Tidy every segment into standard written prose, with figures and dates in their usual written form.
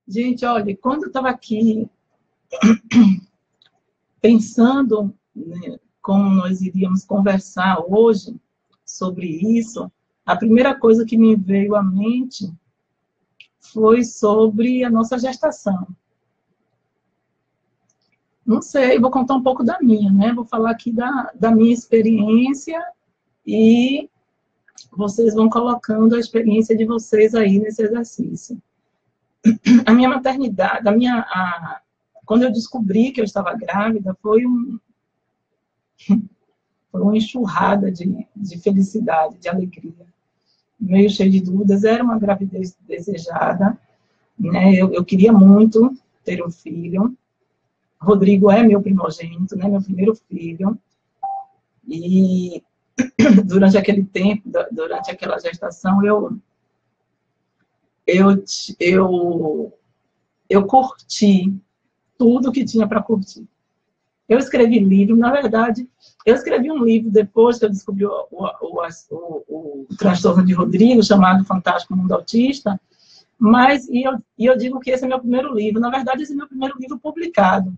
Gente, olha, quando eu estava aqui pensando, né, como nós iríamos conversar hoje sobre isso, a primeira coisa que me veio à mente foi sobre a nossa gestação. Não sei, vou contar um pouco da minha, né? Vou falar aqui da minha experiência e vocês vão colocando a experiência de vocês aí nesse exercício. A minha maternidade, quando eu descobri que eu estava grávida, foi uma enxurrada de felicidade, de alegria. Meio cheio de dúvidas, era uma gravidez desejada, né? Eu queria muito ter um filho. Rodrigo é meu primogênito, né? Meu primeiro filho. E durante aquele tempo, durante aquela gestação, eu curti tudo que tinha para curtir. Eu escrevi livro, na verdade, eu escrevi um livro depois que eu descobri o transtorno de Rodrigo, chamado Fantástico Mundo Autista, mas, eu digo que esse é meu primeiro livro, na verdade, esse é meu primeiro livro publicado,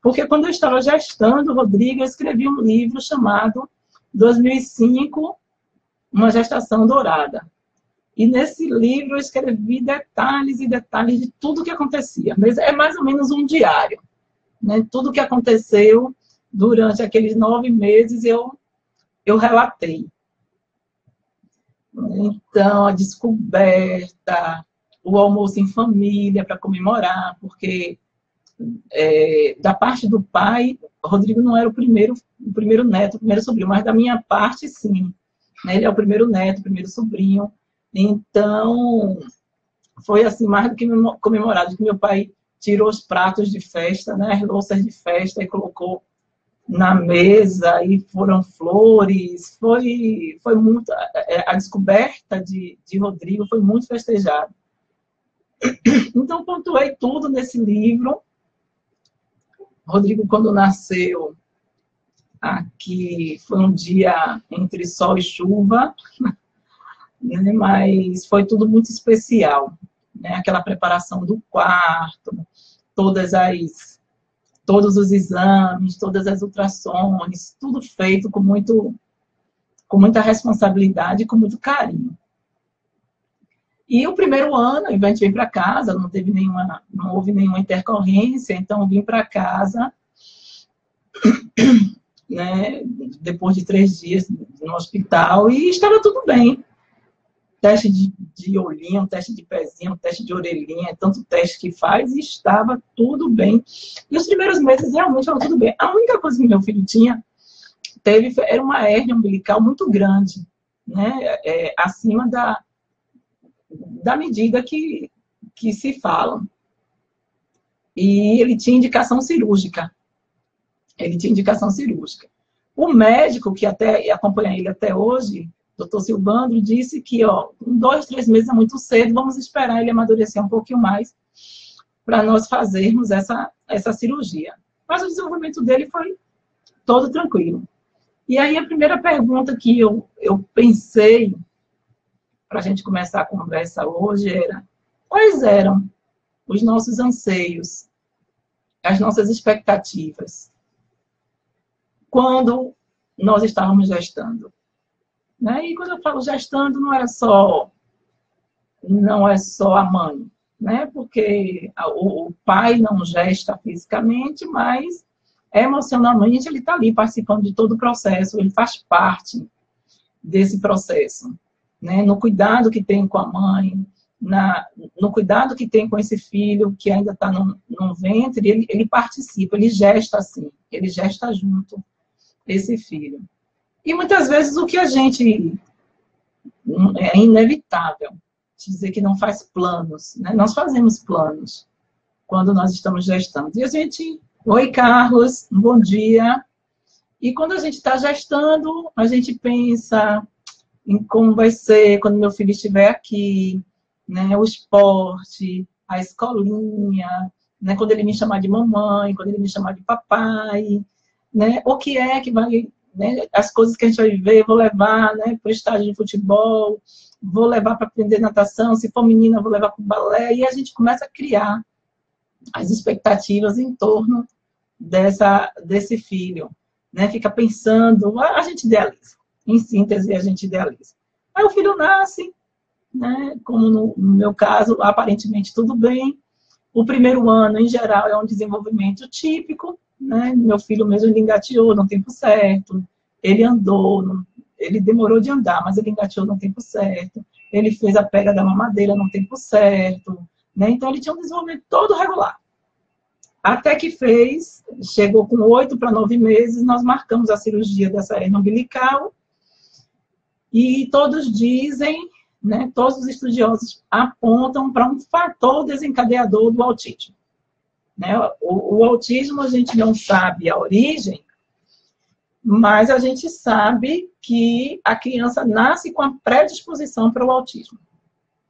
porque quando eu estava gestando o Rodrigo, eu escrevi um livro chamado 2005, Uma Gestação Dourada. E nesse livro eu escrevi detalhes e detalhes de tudo que acontecia. Mas é mais ou menos um diário, né? Tudo que aconteceu durante aqueles 9 meses eu relatei. Então, a descoberta, o almoço em família para comemorar, porque da parte do pai, Rodrigo não era o primeiro neto, o primeiro sobrinho, mas da minha parte, sim. Ele é o primeiro neto, o primeiro sobrinho. Então, foi assim, mais do que comemorado, que meu pai tirou os pratos de festa, né, as louças de festa, e colocou na mesa, e foram flores, foi muito, a descoberta de Rodrigo foi muito festejada. Então, pontuei tudo nesse livro. Rodrigo, quando nasceu, aqui foi um dia entre sol e chuva, né, mas foi tudo muito especial, né? Aquela preparação do quarto, todos os exames, todas as ultrassons, tudo feito com muita responsabilidade e com muito carinho. E o primeiro ano, a gente veio para casa, não houve nenhuma intercorrência, então eu vim para casa, né, depois de 3 dias no hospital, e estava tudo bem. Teste de olhinho, teste de pezinho, teste de orelhinha, tanto teste que faz, e estava tudo bem. E os primeiros meses realmente estava tudo bem. A única coisa que meu filho era uma hérnia umbilical muito grande, né, acima da medida que se fala. E ele tinha indicação cirúrgica. O médico, que até acompanha ele até hoje, Dr. Silvandro, disse que, em 2, 3 meses é muito cedo, vamos esperar ele amadurecer um pouquinho mais para nós fazermos essa cirurgia. Mas o desenvolvimento dele foi todo tranquilo. E aí a primeira pergunta que eu pensei para a gente começar a conversa hoje era: quais eram os nossos anseios, as nossas expectativas, quando nós estávamos gestando? Né? E quando eu falo gestando, não é só a mãe, né? Porque o pai não gesta fisicamente, mas emocionalmente ele está ali participando de todo o processo, ele faz parte desse processo, né? No cuidado que tem com a mãe, no cuidado que tem com esse filho que ainda está no ventre, ele participa, ele gesta assim, ele gesta junto esse filho. E muitas vezes o que a gente é inevitável dizer que não faz planos, né? Nós fazemos planos quando nós estamos gestando. E a gente, oi Carlos, bom dia. E quando a gente está gestando, a gente pensa em como vai ser quando meu filho estiver aqui, né? O esporte, a escolinha, né? Quando ele me chamar de mamãe, quando ele me chamar de papai, né? O que é que vai, né? As coisas que a gente vai viver, vou levar, né, para o estádio de futebol, vou levar para aprender natação, se for menina, vou levar para o balé, e a gente começa a criar as expectativas em torno desse filho, né? Fica pensando, a gente idealiza. Em síntese, a gente idealiza. Aí o filho nasce, né? Como no meu caso, aparentemente tudo bem. O primeiro ano, em geral, é um desenvolvimento típico, né? Meu filho mesmo ele engateou no tempo certo, ele andou, ele demorou de andar, mas ele engateou no tempo certo, ele fez a pega da mamadeira no tempo certo, né? Então ele tinha um desenvolvimento todo regular. Até que chegou com 8 para 9 meses, nós marcamos a cirurgia dessa hernia umbilical e todos dizem, né, todos os estudiosos apontam para um fator desencadeador do autismo. Né? O autismo a gente não sabe a origem, mas a gente sabe que a criança nasce com a predisposição para o autismo.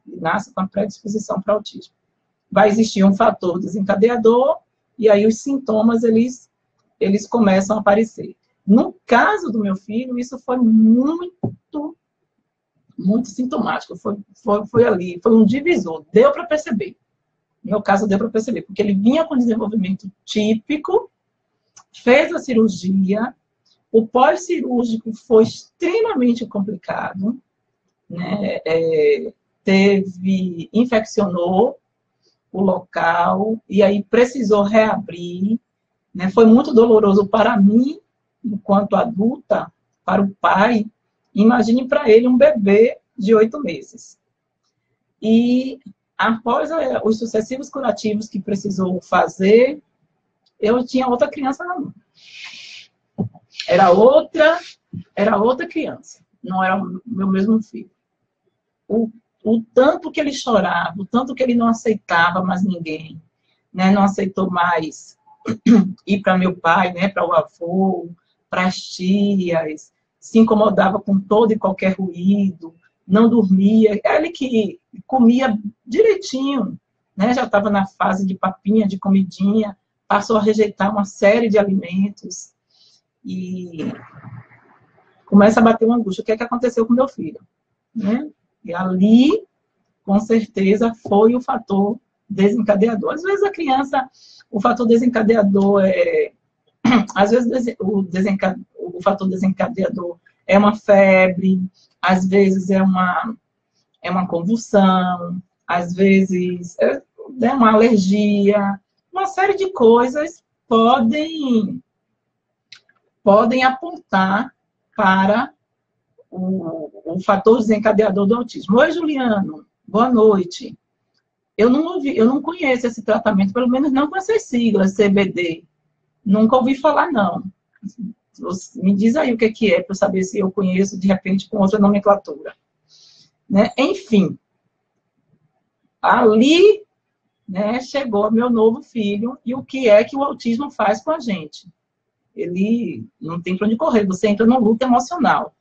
Nasce com a predisposição para o autismo. Vai existir um fator desencadeador e aí os sintomas, eles começam a aparecer. No caso do meu filho, isso foi muito sintomático. Foi ali, foi um divisor. Deu para perceber. No meu caso, deu para perceber, porque ele vinha com desenvolvimento típico, fez a cirurgia, o pós-cirúrgico foi extremamente complicado, né? Infeccionou o local, e aí precisou reabrir, né? Foi muito doloroso para mim, enquanto adulta, para o pai. Imagine para ele um bebê de 8 meses. E após os sucessivos curativos que precisou fazer, eu tinha outra criança na mão. Era outra criança, não era o meu mesmo filho. O tanto que ele chorava, o tanto que ele não aceitava mais ninguém, né? Não aceitou mais ir para meu pai, né? Para o avô, para as tias, se incomodava com todo e qualquer ruído, não dormia. Ele que comia direitinho, né? Já estava na fase de papinha, de comidinha, passou a rejeitar uma série de alimentos e começa a bater uma angústia. O que é que aconteceu com meu filho? Né? E ali, com certeza, foi o fator desencadeador. Às vezes a criança, o fator desencadeador às vezes o fator desencadeador é uma febre, às vezes é uma convulsão, às vezes é uma alergia, uma série de coisas podem apontar para o fator desencadeador do autismo. Oi, Juliano, boa noite. Eu não conheço esse tratamento, pelo menos não com essas siglas, CBD. Nunca ouvi falar, não. Me diz aí o que é, para eu saber se eu conheço, de repente, com outra nomenclatura. Né? Enfim, ali, né, chegou meu novo filho, e o que é que o autismo faz com a gente? Ele não tem para onde correr, você entra numa luta emocional,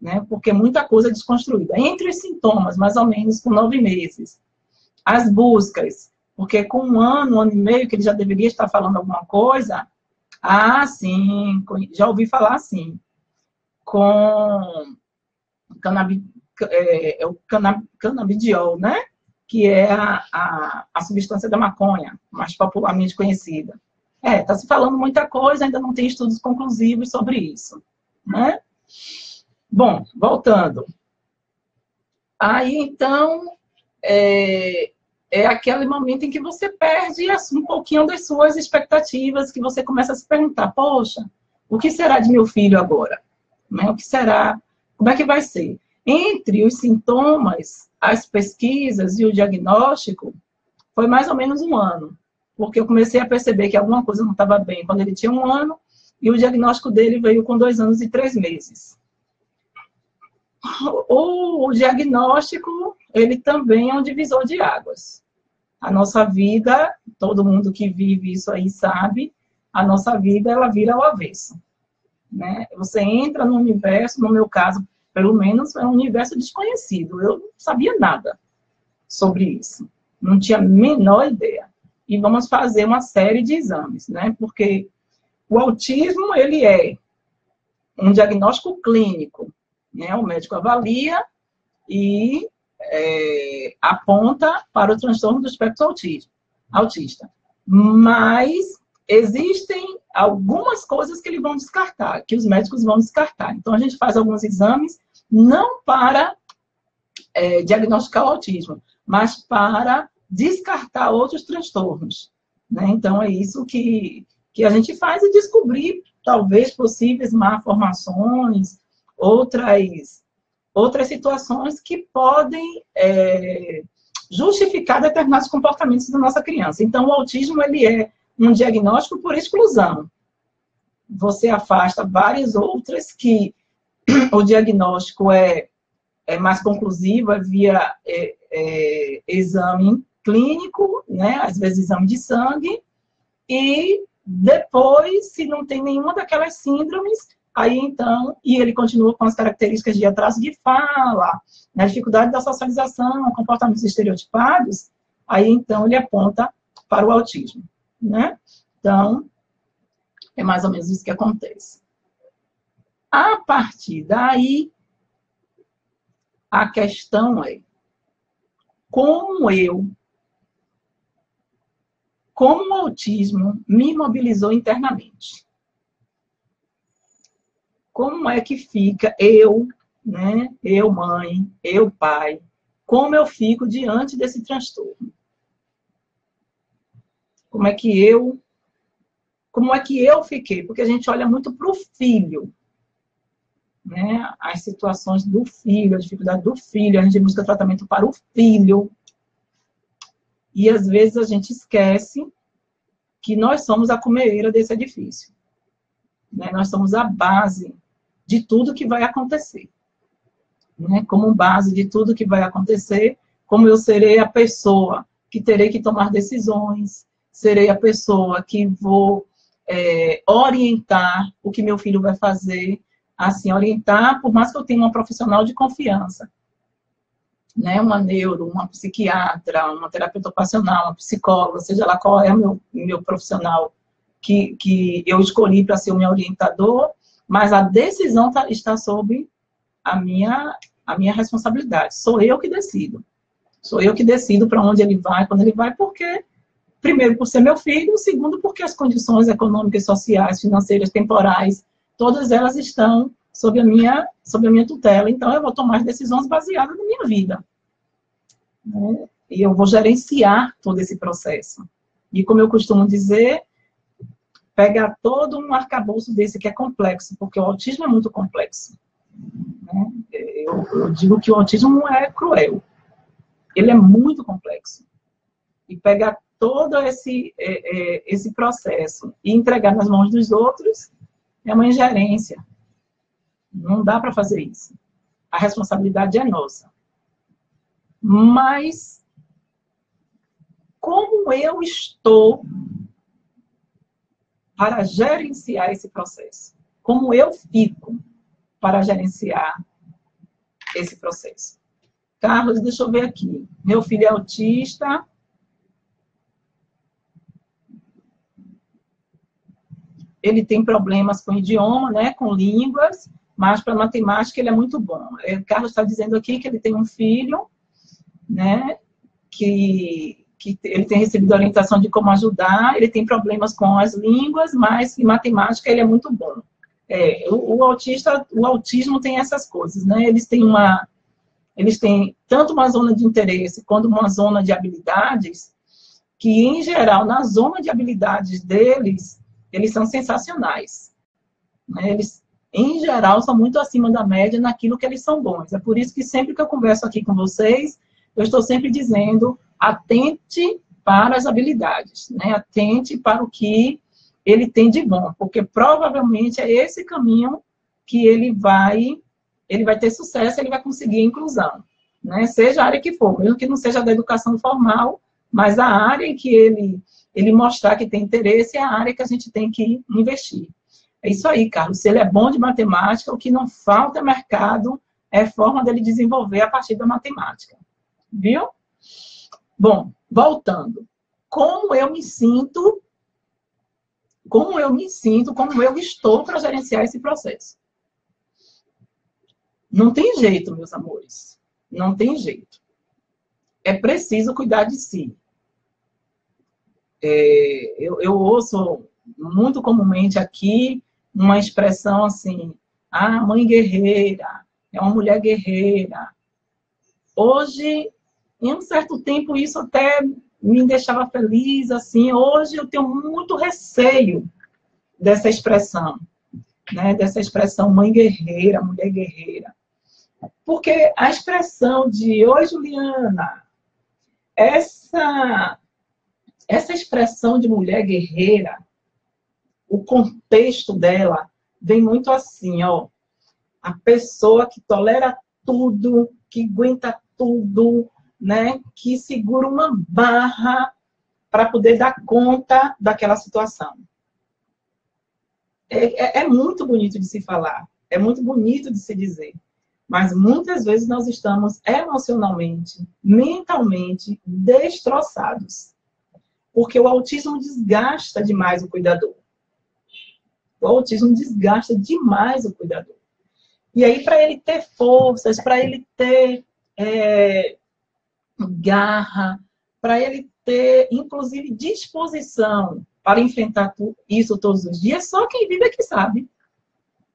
né? Porque muita coisa é desconstruída. Entre os sintomas, mais ou menos com 9 meses, as buscas, porque com 1 ano e meio, que ele já deveria estar falando alguma coisa, sim, já ouvi falar assim, com o canabidiol, né? Que é a substância da maconha, mais popularmente conhecida. Está se falando muita coisa, ainda não tem estudos conclusivos sobre isso, né? Bom, voltando. Aí, então, é aquele momento em que você perde um pouquinho das suas expectativas, que você começa a se perguntar, poxa, o que será de meu filho agora? Né? O que será? Como é que vai ser? Entre os sintomas, as pesquisas e o diagnóstico, foi mais ou menos 1 ano. Porque eu comecei a perceber que alguma coisa não estava bem quando ele tinha 1 ano, e o diagnóstico dele veio com 2 anos e 3 meses. O diagnóstico, ele também é um divisor de águas. A nossa vida, todo mundo que vive isso aí sabe, a nossa vida, ela vira ao avesso. Né? Você entra no universo, no meu caso, pelo menos, é um universo desconhecido. Eu não sabia nada sobre isso. Não tinha a menor ideia. E vamos fazer uma série de exames, né? Porque o autismo, ele é um diagnóstico clínico, né? O médico avalia e aponta para o transtorno do espectro autista. Mas existem algumas coisas que eles vão descartar, que os médicos vão descartar. Então, a gente faz alguns exames, não para diagnosticar o autismo, mas para descartar outros transtornos, né? Então, é isso que a gente faz e descobrir, talvez, possíveis malformações, outras situações que podem justificar determinados comportamentos da nossa criança. Então, o autismo, ele é um diagnóstico por exclusão. Você afasta várias outras que o diagnóstico é mais conclusivo, via exame clínico, né? Às vezes exame de sangue, e depois, se não tem nenhuma daquelas síndromes, aí então, e ele continua com as características de atraso de fala, né, dificuldade da socialização, comportamentos estereotipados, aí então ele aponta para o autismo, né? Então, é mais ou menos isso que acontece. A partir daí, a questão é como o autismo me mobilizou internamente. Como é que fica eu, né? Eu, mãe, eu, pai, como eu fico diante desse transtorno? Como é que eu fiquei? Porque a gente olha muito para o filho, né? As situações do filho, a dificuldade do filho, a gente busca tratamento para o filho. E às vezes a gente esquece que nós somos a comeira desse edifício, né? Nós somos a base de tudo que vai acontecer, né? Como base de tudo que vai acontecer, como eu serei a pessoa que terei que tomar decisões, serei a pessoa que vou orientar o que meu filho vai fazer, assim, orientar, por mais que eu tenha uma profissional de confiança, né? Uma neuro, uma psiquiatra, uma terapeuta ocupacional, uma psicóloga, seja lá qual é o meu profissional que eu escolhi para ser o meu orientador, mas a decisão está sob a minha responsabilidade. Sou eu que decido. Sou eu que decido para onde ele vai, quando ele vai, porque, primeiro, por ser meu filho, segundo, porque as condições econômicas, sociais, financeiras, temporais, todas elas estão sob a minha tutela. Então, eu vou tomar as decisões baseadas na minha vida, né? E eu vou gerenciar todo esse processo. E, como eu costumo dizer, pegar todo um arcabouço desse que é complexo, porque o autismo é muito complexo, né? Eu digo que o autismo não é cruel. Ele é muito complexo. E pegar todo esse processo e entregar nas mãos dos outros é uma ingerência. Não dá para fazer isso. A responsabilidade é nossa. Mas, como eu estou para gerenciar esse processo? Como eu fico para gerenciar esse processo? Carlos, deixa eu ver aqui. Meu filho é autista. Ele tem problemas com idioma, né, com línguas, mas para matemática ele é muito bom. Carlos está dizendo aqui que ele tem um filho, né, que ele tem recebido orientação de como ajudar, ele tem problemas com as línguas, mas em matemática ele é muito bom. O autismo tem essas coisas, né? Eles têm tanto uma zona de interesse quanto uma zona de habilidades, que, em geral, na zona de habilidades deles, eles são sensacionais, né? Eles, em geral, são muito acima da média naquilo que eles são bons. É por isso que sempre que eu converso aqui com vocês, eu estou sempre dizendo, atente para as habilidades, né? Atente para o que ele tem de bom, porque provavelmente é esse caminho que ele vai ter sucesso, ele vai conseguir a inclusão, né? Seja a área que for, mesmo que não seja da educação formal, mas a área em que ele mostrar que tem interesse é a área que a gente tem que investir. É isso aí, Carlos. Se ele é bom de matemática, o que não falta é mercado, é forma dele desenvolver a partir da matemática. Viu? Bom, voltando. Como eu me sinto, como eu estou para gerenciar esse processo? Não tem jeito, meus amores. Não tem jeito. É preciso cuidar de si. Eu ouço muito comumente aqui uma expressão assim, mãe guerreira, é uma mulher guerreira. Hoje, em um certo tempo, isso até me deixava feliz, assim, hoje eu tenho muito receio dessa expressão, né? Dessa expressão mãe guerreira, mulher guerreira. Porque a expressão de, oi, Juliana, essa expressão de mulher guerreira, o contexto dela vem muito assim, ó, a pessoa que tolera tudo, que aguenta tudo, né, que segura uma barra para poder dar conta daquela situação. É muito bonito de se falar, é muito bonito de se dizer, mas muitas vezes nós estamos emocionalmente, mentalmente destroçados, porque o autismo desgasta demais o cuidador. O autismo desgasta demais o cuidador. E aí, para ele ter forças, para ele ter garra, para ele ter, inclusive, disposição para enfrentar isso todos os dias, só quem vive é que sabe.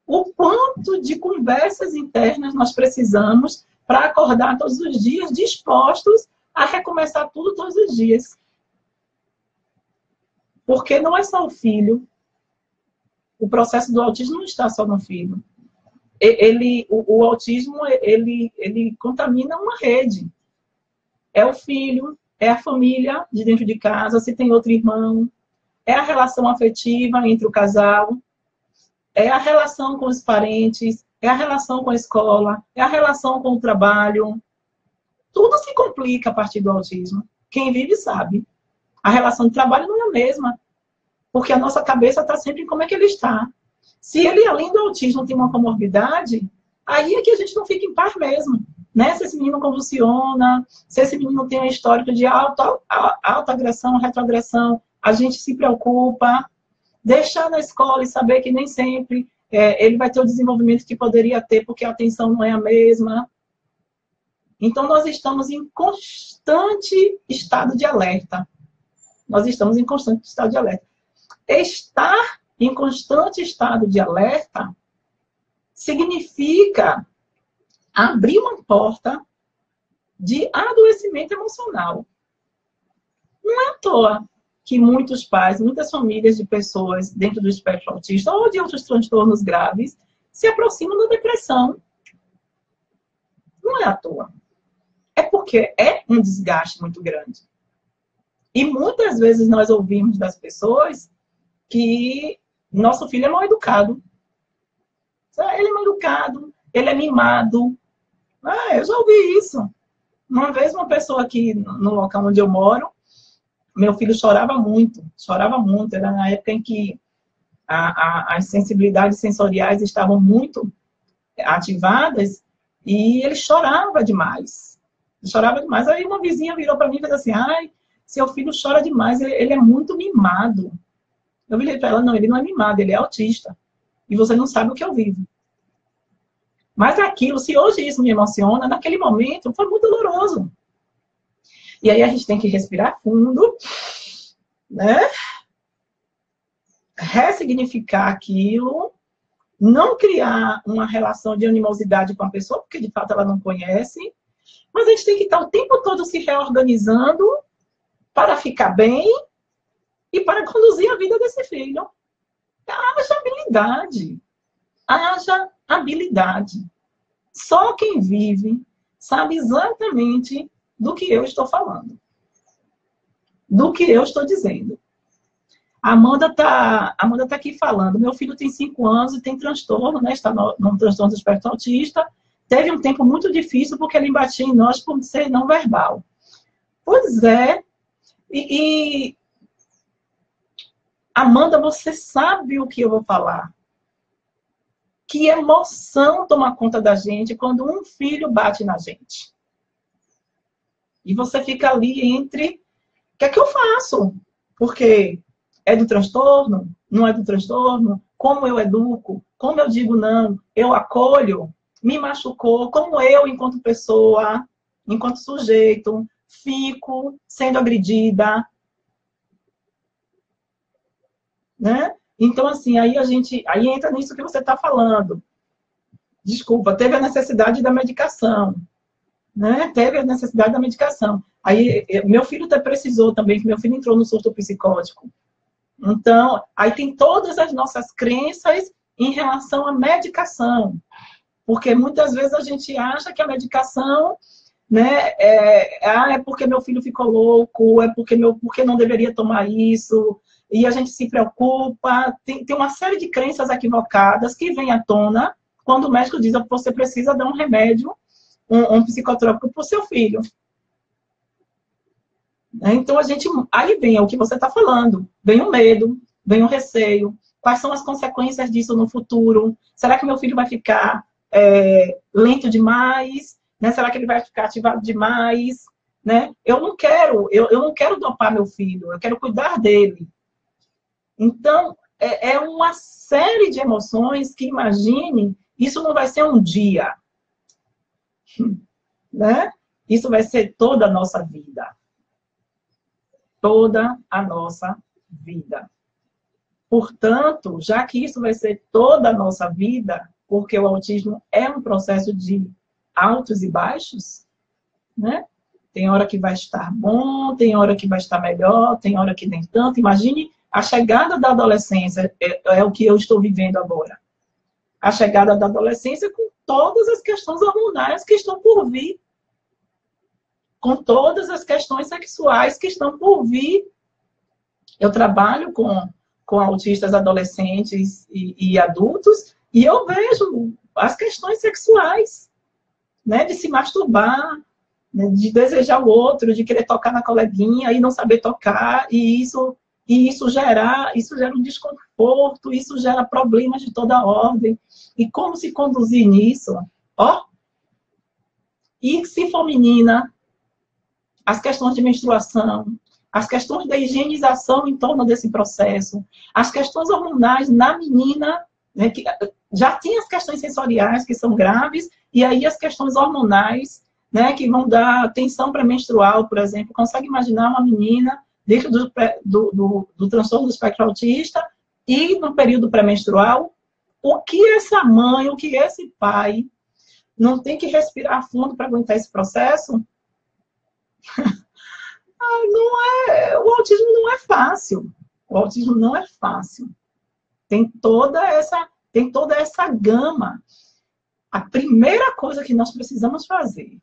O quanto de conversas internas nós precisamos para acordar todos os dias dispostos a recomeçar tudo todos os dias. Porque não é só o filho. O processo do autismo não está só no filho. O autismo, ele contamina uma rede. É o filho, é a família de dentro de casa, se tem outro irmão, é a relação afetiva entre o casal, é a relação com os parentes, é a relação com a escola, é a relação com o trabalho. Tudo se complica a partir do autismo. Quem vive sabe. A relação de trabalho não é a mesma, porque a nossa cabeça está sempre em como é que ele está. Se ele, além do autismo, tem uma comorbidade, aí é que a gente não fica em paz mesmo. Né? Se esse menino convulsiona, se esse menino tem um histórico de alta agressão, retroagressão, a gente se preocupa. Deixar na escola e saber que nem sempre ele vai ter o desenvolvimento que poderia ter, porque a atenção não é a mesma. Então, nós estamos em constante estado de alerta. Nós estamos em constante estado de alerta. Estar em constante estado de alerta significa abrir uma porta de adoecimento emocional. Não é à toa que muitos pais, muitas famílias de pessoas dentro do espectro autista ou de outros transtornos graves se aproximam da depressão. Não é à toa. É porque é um desgaste muito grande. E muitas vezes nós ouvimos das pessoas que nosso filho é mal educado. Ele é mal educado, ele é mimado. Eu já ouvi isso. Uma vez uma pessoa aqui no local onde eu moro, meu filho chorava muito. Era na época em que as sensibilidades sensoriais estavam muito ativadas e ele chorava demais. Aí uma vizinha virou para mim e fez assim, seu filho chora demais, ele é muito mimado. Eu virei para ela, não, ele não é mimado, ele é autista. E você não sabe o que eu vivo. Mas aquilo, se hoje isso me emociona, naquele momento foi muito doloroso. E aí a gente tem que respirar fundo, né? Ressignificar aquilo, não criar uma relação de animosidade com a pessoa, porque de fato ela não conhece, mas a gente tem que estar o tempo todo se reorganizando para ficar bem e para conduzir a vida desse filho. Haja habilidade. Só quem vive sabe exatamente do que eu estou falando. Do que eu estou dizendo. A Amanda tá aqui falando. Meu filho tem 5 anos e tem transtorno, né? Está no transtorno do espectro autista. Teve um tempo muito difícil porque ele embatia em nós por ser não verbal. Pois é. Amanda, você sabe o que eu vou falar. Que emoção toma conta da gente quando um filho bate na gente. E você fica ali entre... O que é que eu faço? Porque é do transtorno? Não é do transtorno? Como eu educo? Como eu digo não? Eu acolho? Me machucou? Como eu, enquanto pessoa, enquanto sujeito, fico sendo agredida? né? Então, assim, aí entra nisso que você está falando. Desculpa, teve a necessidade da medicação, né? Teve a necessidade da medicação. Aí, meu filho até precisou também, que meu filho entrou no surto psicótico. Então, aí tem todas as nossas crenças em relação à medicação. Porque muitas vezes a gente acha que a medicação, né, é porque meu filho ficou louco, porque não deveria tomar isso, e a gente se preocupa. Tem uma série de crenças equivocadas que vêm à tona quando o médico diz que você precisa dar um remédio, um psicotrópico para o seu filho. Então, aí vem o que você está falando, vem o medo, vem o receio, quais são as consequências disso no futuro? Será que meu filho vai ficar lento demais? Né? Será que ele vai ficar ativado demais? Né? Eu não quero dopar meu filho, eu quero cuidar dele. Então, é uma série de emoções que, imagine, isso não vai ser um dia, né? Isso vai ser toda a nossa vida. Toda a nossa vida. Portanto, já que isso vai ser toda a nossa vida, porque o autismo é um processo de altos e baixos, né? Tem hora que vai estar bom, tem hora que vai estar melhor, tem hora que nem tanto. Imagine a chegada da adolescência, é o que eu estou vivendo agora. A chegada da adolescência com todas as questões hormonais que estão por vir, com todas as questões sexuais que estão por vir. Eu trabalho com autistas adolescentes e adultos, e eu vejo as questões sexuais, né, de se masturbar, né, de desejar o outro, de querer tocar na coleguinha e não saber tocar, e isso gera um desconforto, isso gera problemas de toda ordem. E como se conduzir nisso? Ó, e se for menina, as questões de menstruação, as questões da higienização em torno desse processo, as questões hormonais na menina, né, que já tinha as questões sensoriais, que são graves, e aí as questões hormonais, né, que vão dar tensão pré-menstrual, por exemplo. Consegue imaginar uma menina dentro do transtorno do espectro autista e no período pré-menstrual? O que essa mãe, o que esse pai não tem que respirar fundo para aguentar esse processo? O autismo não é fácil. O autismo não é fácil. Tem toda essa gama. A primeira coisa que nós precisamos fazer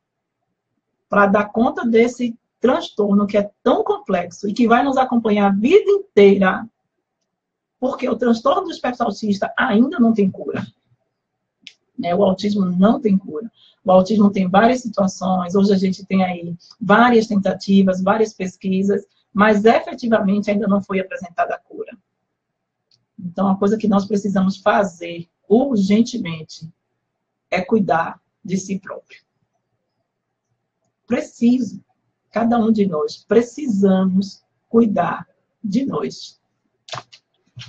para dar conta desse transtorno que é tão complexo e que vai nos acompanhar a vida inteira, porque o transtorno do espectro autista ainda não tem cura. Né? O autismo não tem cura. O autismo tem várias situações, hoje a gente tem aí várias tentativas, várias pesquisas, mas efetivamente ainda não foi apresentada a cura. Então, a coisa que nós precisamos fazer urgentemente é cuidar de si próprio. Cada um de nós, precisamos cuidar de nós.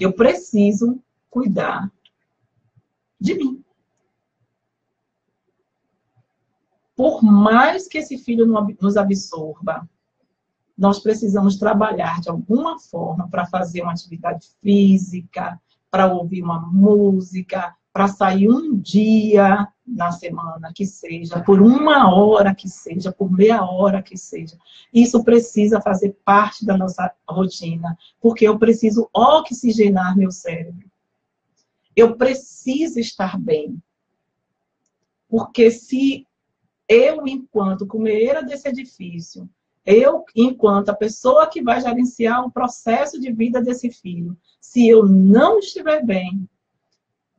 Eu preciso cuidar de mim. Por mais que esse filho nos absorva, nós precisamos trabalhar de alguma forma para fazer uma atividade física, para ouvir uma música, para sair um dia na semana que seja, por 1 hora que seja, por meia hora que seja. Isso precisa fazer parte da nossa rotina, porque eu preciso oxigenar meu cérebro. Eu preciso estar bem. Porque se eu, enquanto comeira desse edifício, eu, enquanto a pessoa que vai gerenciar o processo de vida desse filho, se eu não estiver bem,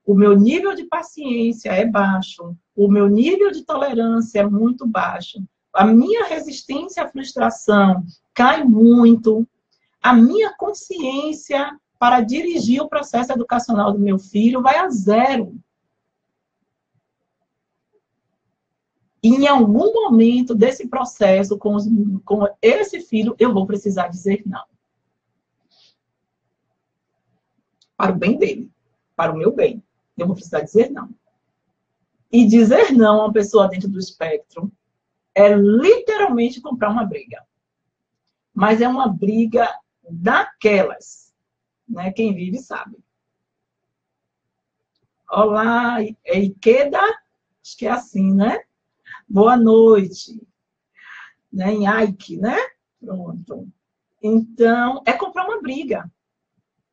o meu nível de paciência é baixo, o meu nível de tolerância é muito baixo, a minha resistência à frustração cai muito, a minha consciência para dirigir o processo educacional do meu filho vai a zero. E em algum momento desse processo, com esse filho, eu vou precisar dizer não. Para o bem dele, para o meu bem. Eu vou precisar dizer não. E dizer não a uma pessoa dentro do espectro é literalmente comprar uma briga. Mas é uma briga daquelas. né? Quem vive sabe. Olá, é Ikeda? Acho que é assim, né? Boa noite. Né? Em Ike, né? Pronto. Então, é comprar uma briga.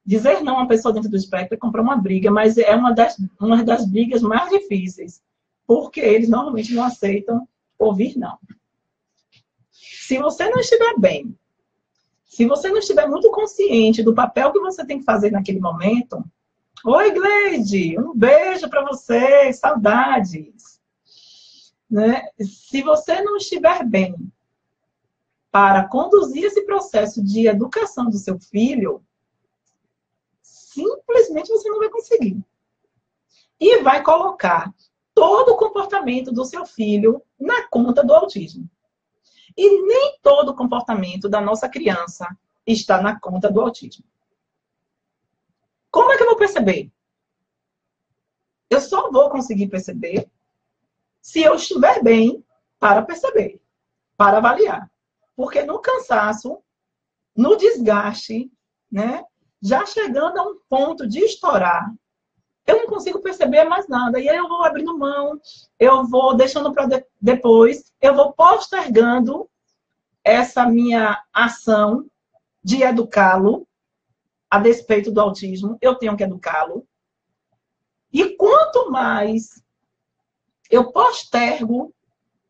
Dizer não a uma pessoa dentro do espectro é comprar uma briga, mas é uma das brigas mais difíceis, porque eles normalmente não aceitam ouvir não. Se você não estiver bem, se você não estiver muito consciente do papel que você tem que fazer naquele momento, oi, Gleide, um beijo para você, saudades. Né? Se você não estiver bem para conduzir esse processo de educação do seu filho, simplesmente você não vai conseguir. E vai colocar todo o comportamento do seu filho na conta do autismo. E nem todo o comportamento da nossa criança está na conta do autismo. Como é que eu vou perceber? Eu só vou conseguir perceber se eu estiver bem para perceber, para avaliar. Porque no cansaço, no desgaste, né, já chegando a um ponto de estourar, eu não consigo perceber mais nada. E aí eu vou abrindo mão, eu vou deixando para depois, eu vou postergando essa minha ação de educá-lo, a despeito do autismo, eu tenho que educá-lo. E quanto mais eu postergo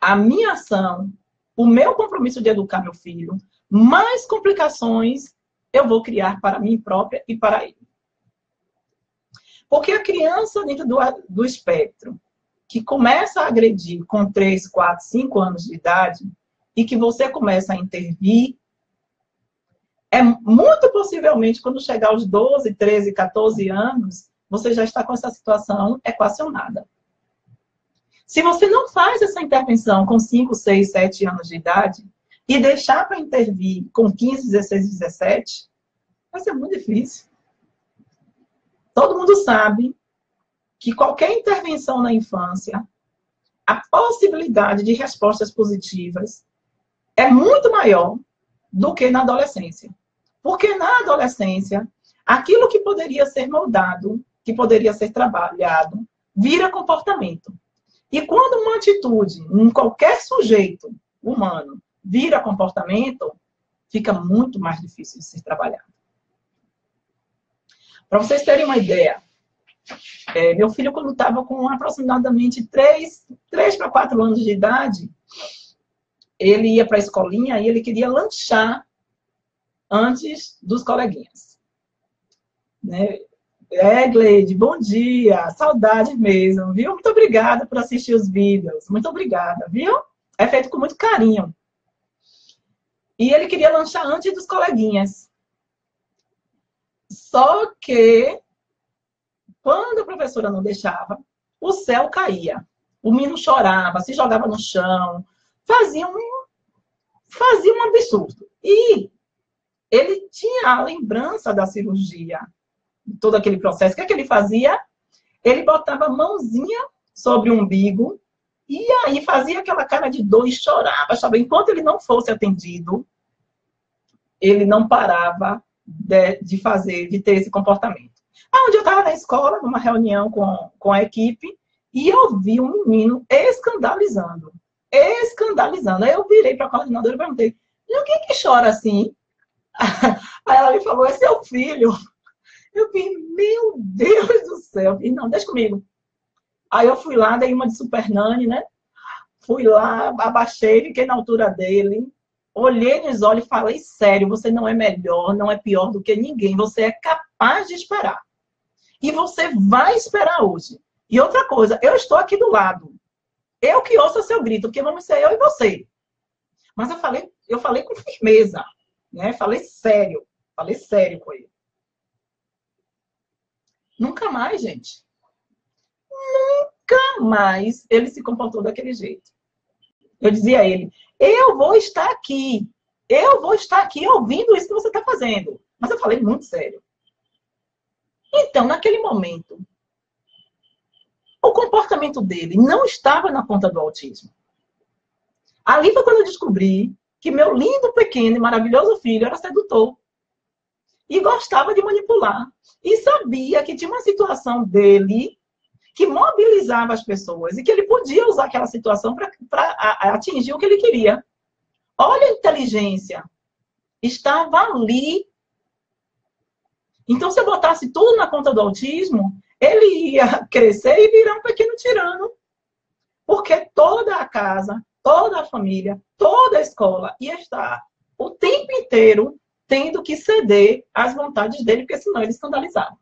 a minha ação, o meu compromisso de educar meu filho, mais complicações eu vou criar para mim própria e para ele. Porque a criança dentro do espectro, que começa a agredir com 3, 4, 5 anos de idade, e que você começa a intervir, muito possivelmente, quando chegar aos 12, 13, 14 anos, você já está com essa situação equacionada. Se você não faz essa intervenção com 5, 6, 7 anos de idade, e deixar para intervir com 15, 16, 17, vai ser muito difícil. Todo mundo sabe que qualquer intervenção na infância, a possibilidade de respostas positivas é muito maior do que na adolescência. Porque na adolescência, aquilo que poderia ser moldado, que poderia ser trabalhado, vira comportamento. E quando uma atitude em qualquer sujeito humano vira comportamento, fica muito mais difícil de ser trabalhado. Para vocês terem uma ideia, meu filho, quando estava com aproximadamente 3 para 4 anos de idade, ele ia para a escolinha e ele queria lanchar antes dos coleguinhas. Né? Gleide, bom dia, saudade mesmo, viu? Muito obrigada por assistir os vídeos, muito obrigada, viu? É feito com muito carinho. E ele queria lanchar antes dos coleguinhas. Só que, quando a professora não deixava, o céu caía. O menino chorava, se jogava no chão, fazia um absurdo. E ele tinha a lembrança da cirurgia, todo aquele processo. O que ele fazia? Ele botava a mãozinha sobre o umbigo e aí fazia aquela cara de dor e chorava. Enquanto ele não fosse atendido, ele não parava de ter esse comportamento. Onde eu estava na escola, numa reunião com a equipe, e eu vi um menino escandalizando. Escandalizando. Aí eu virei para a coordenadora e perguntei, e o que chora assim? Aí ela me falou, é seu filho. Eu vi, meu Deus do céu. E não, deixa comigo. Aí eu fui lá, dei uma de super nani, né? Fui lá, abaixei, fiquei na altura dele. Olhei nos olhos e falei, sério, você não é melhor, não é pior do que ninguém. Você é capaz de esperar. E você vai esperar hoje. E outra coisa, eu estou aqui do lado. Eu que ouço seu grito, porque vamos ser eu e você. Mas eu falei com firmeza, né? Falei sério com ele. Nunca mais, gente. Nunca mais ele se comportou daquele jeito. Eu dizia a ele, eu vou estar aqui ouvindo isso que você está fazendo. Mas eu falei muito sério. Então, naquele momento, o comportamento dele não estava na conta do autismo. Ali foi quando eu descobri que meu lindo, pequeno e maravilhoso filho era sedutor. e gostava de manipular. E sabia que tinha uma situação dele que mobilizava as pessoas e que ele podia usar aquela situação para atingir o que ele queria. Olha a inteligência. Estava ali. Então, se eu botasse tudo na conta do autismo, ele ia crescer e virar um pequeno tirano. Porque toda a casa, toda a família, toda a escola ia estar o tempo inteiro tendo que ceder às vontades dele, porque senão ele escandalizava.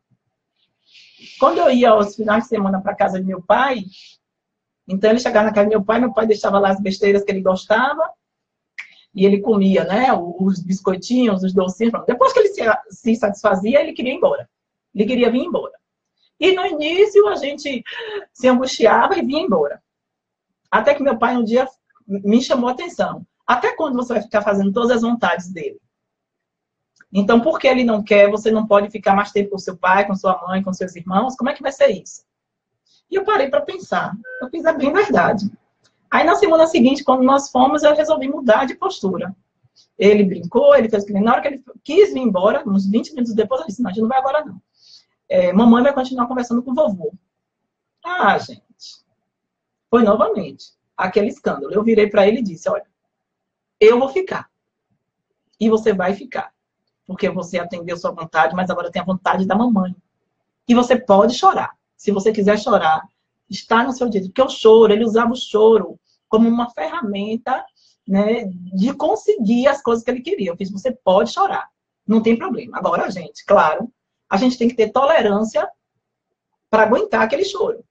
Quando eu ia aos finais de semana para a casa de meu pai, então ele chegava na casa do meu pai deixava lá as besteiras que ele gostava, e ele comia, né, os biscoitinhos, os docinhos. Depois que ele se satisfazia, ele queria ir embora. Ele queria vir embora. E no início a gente se angustiava e vinha embora. Até que meu pai um dia me chamou a atenção. Até quando você vai ficar fazendo todas as vontades dele? Então, porque ele não quer, você não pode ficar mais tempo com seu pai, com sua mãe, com seus irmãos? Como é que vai ser isso? E eu parei para pensar. Eu fiz a bem verdade. Aí, na semana seguinte, quando nós fomos, eu resolvi mudar de postura. Ele brincou, ele fez que na hora que ele quis vir embora, uns 20 minutos depois, eu disse, não, a gente não vai agora, não. Mamãe vai continuar conversando com o vovô. Ah, gente. Foi novamente aquele escândalo. Eu virei para ele e disse, olha, eu vou ficar. E você vai ficar. Porque você atendeu sua vontade, mas agora tem a vontade da mamãe. E você pode chorar. Se você quiser chorar, está no seu direito. Porque o choro, ele usava o choro como uma ferramenta, né, de conseguir as coisas que ele queria. Eu fiz, você pode chorar. Não tem problema. Agora, gente, claro, a gente tem que ter tolerância para aguentar aquele choro.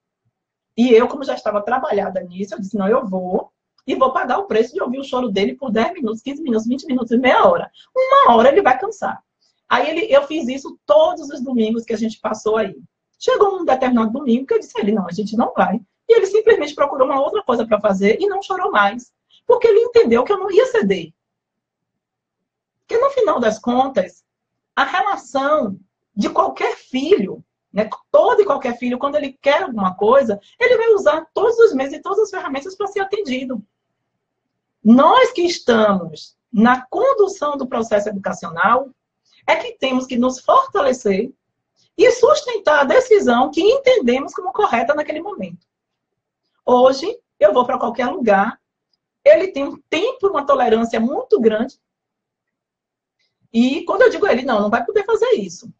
E eu, como já estava trabalhada nisso, eu disse, não, eu vou e vou pagar o preço de ouvir o choro dele por 10 minutos, 15 minutos, 20 minutos e meia hora. Uma hora ele vai cansar. Aí eu fiz isso todos os domingos que a gente passou aí. Chegou um determinado domingo que eu disse a ele, não, a gente não vai. E ele simplesmente procurou uma outra coisa para fazer e não chorou mais. Porque ele entendeu que eu não ia ceder. Porque no final das contas, a relação de qualquer filho, né, todo e qualquer filho, quando ele quer alguma coisa, ele vai usar todos os meios e todas as ferramentas para ser atendido. Nós que estamos na condução do processo educacional, é que temos que nos fortalecer e sustentar a decisão que entendemos como correta naquele momento. Hoje, eu vou para qualquer lugar, ele tem um tempo, uma tolerância muito grande, e quando eu digo a ele, não vai poder fazer isso.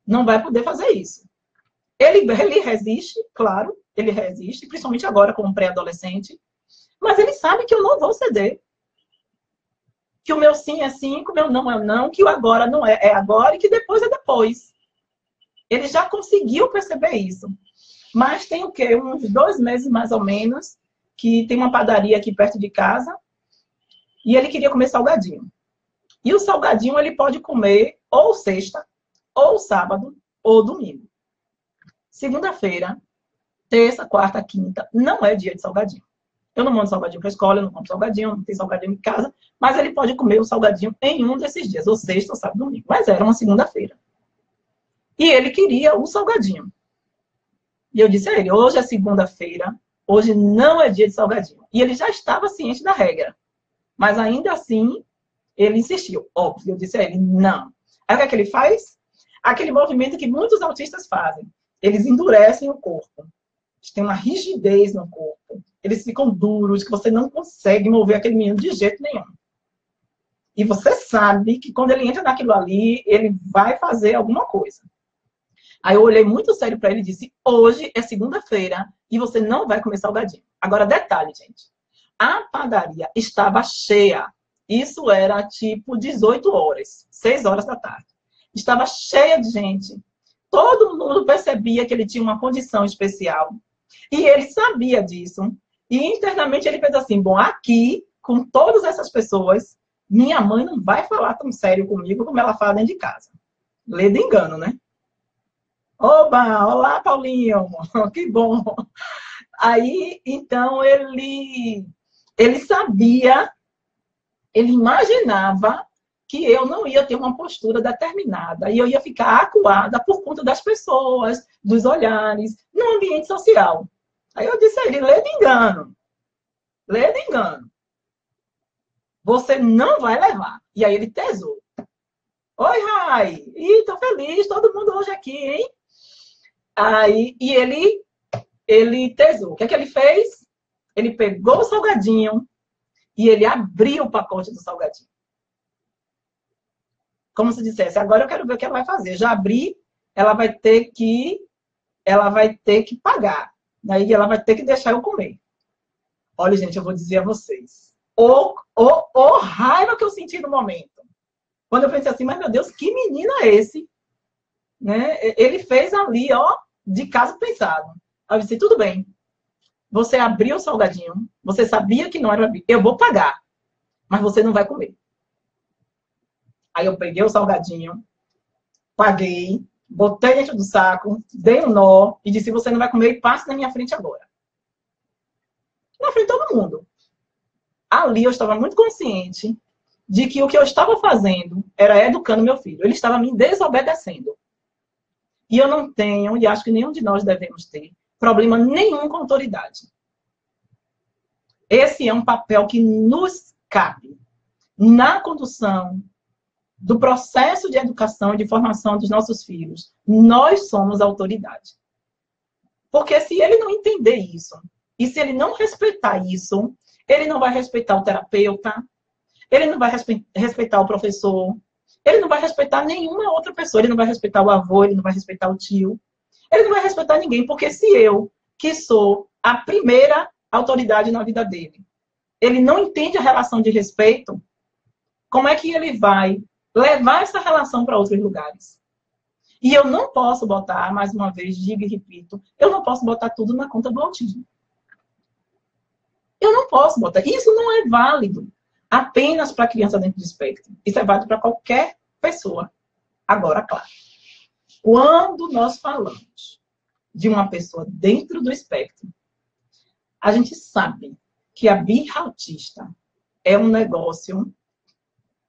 Não vai poder fazer isso. Ele resiste, claro, ele resiste, principalmente agora como pré-adolescente, mas ele sabe que eu não vou ceder. Que o meu sim é sim, que o meu não é não, que o agora não é agora e que depois é depois. Ele já conseguiu perceber isso. Mas tem o quê? Uns 2 meses, mais ou menos, que tem uma padaria aqui perto de casa e ele queria comer salgadinho. E o salgadinho ele pode comer ou sexta, ou sábado, ou domingo. Segunda-feira, terça, quarta, quinta, não é dia de salgadinho. Eu não mando salgadinho para a escola, eu não compro salgadinho, não tem salgadinho em casa, mas ele pode comer o salgadinho em um desses dias, ou sexta, ou sábado, domingo. Mas era uma segunda-feira. E ele queria o salgadinho. E eu disse a ele, hoje é segunda-feira, hoje não é dia de salgadinho. E ele já estava ciente da regra. Mas ainda assim, ele insistiu. Óbvio, eu disse a ele, não. Aí o que é que ele faz? Aquele movimento que muitos autistas fazem. Eles endurecem o corpo. Eles têm uma rigidez no corpo. Eles ficam duros, que você não consegue mover aquele menino de jeito nenhum. E você sabe que quando ele entra naquilo ali, ele vai fazer alguma coisa. Aí eu olhei muito sério para ele e disse, hoje é segunda-feira e você não vai comer salgadinho. Agora, detalhe, gente. A padaria estava cheia. Isso era tipo 18 horas, 6 horas da tarde. Estava cheia de gente. Todo mundo percebia que ele tinha uma condição especial. E ele sabia disso. E internamente ele fez assim, bom, aqui, com todas essas pessoas, minha mãe não vai falar tão sério comigo como ela fala dentro de casa. Lê de engano, né? Oba, olá, Paulinho, que bom. Aí, então, ele sabia, ele imaginava que eu não ia ter uma postura determinada e eu ia ficar acuada por conta das pessoas, dos olhares, no ambiente social. Aí eu disse a ele, lê de engano. Lê de engano. Você não vai levar. E aí ele tesou. Oi, Rai! Ih, tô feliz, todo mundo hoje aqui, hein? Aí, e ele tesou. O que é que ele fez? Ele pegou o salgadinho e ele abriu o pacote do salgadinho. Como se dissesse, agora eu quero ver o que ela vai fazer. Já abri, ela vai ter que, ela vai ter que pagar. Daí ela vai ter que deixar eu comer. Olha, gente, eu vou dizer a vocês. O raiva que eu senti no momento. Quando eu pensei assim, mas meu Deus, que menino é esse? Né? Ele fez ali, ó, de caso pensado. Aí eu disse, tudo bem. Você abriu o salgadinho, você sabia que não era, eu vou pagar, mas você não vai comer. Aí eu peguei o salgadinho, paguei, botei dentro do saco, dei um nó e disse, você não vai comer e passe na minha frente agora. Na frente de todo mundo. Ali eu estava muito consciente de que o que eu estava fazendo era educando meu filho. Ele estava me desobedecendo. E eu não tenho, e acho que nenhum de nós devemos ter, problema nenhum com autoridade. Esse é um papel que nos cabe na condução do processo de educação e de formação dos nossos filhos. Nós somos a autoridade. Porque se ele não entender isso, e se ele não respeitar isso, ele não vai respeitar o terapeuta, ele não vai respeitar o professor, ele não vai respeitar nenhuma outra pessoa, ele não vai respeitar o avô, ele não vai respeitar o tio, ele não vai respeitar ninguém, porque se eu, que sou a primeira autoridade na vida dele, ele não entende a relação de respeito, como é que ele vai levar essa relação para outros lugares? E eu não posso botar, mais uma vez, digo e repito, eu não posso botar tudo na conta do autismo. Eu não posso botar. Isso não é válido apenas para criança dentro do espectro. Isso é válido para qualquer pessoa. Agora, claro, quando nós falamos de uma pessoa dentro do espectro, a gente sabe que a birra autista é um negócio.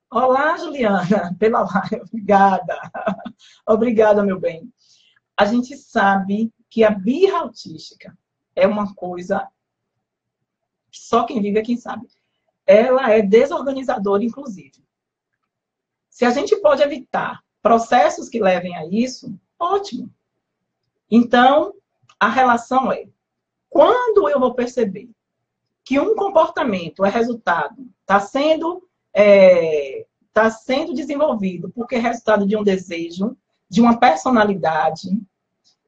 Olá, Juliana, pela live, obrigada. Obrigada, meu bem. A gente sabe que a birra autística é uma coisa que só quem vive é quem sabe. Ela é desorganizadora, inclusive. Se a gente pode evitar processos que levem a isso, ótimo. Então, a relação é, quando eu vou perceber que um comportamento é resultado, está sendo desenvolvido porque é resultado de um desejo, de uma personalidade,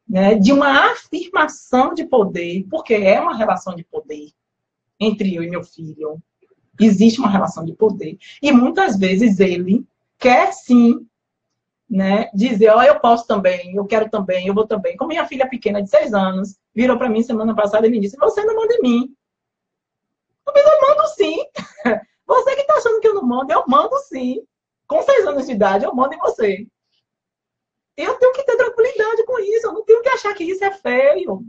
né, de uma afirmação de poder, porque é uma relação de poder entre eu e meu filho. Existe uma relação de poder. E muitas vezes ele quer sim, né, dizer, ó, eu posso também, eu quero também, eu vou também. Como minha filha pequena de 6 anos virou para mim semana passada e me disse, você não manda em mim. Eu mando sim. Você que está achando que eu não mando, eu mando sim. Com 6 anos de idade, eu mando em você. Eu tenho que ter tranquilidade com isso. Eu não tenho que achar que isso é feio.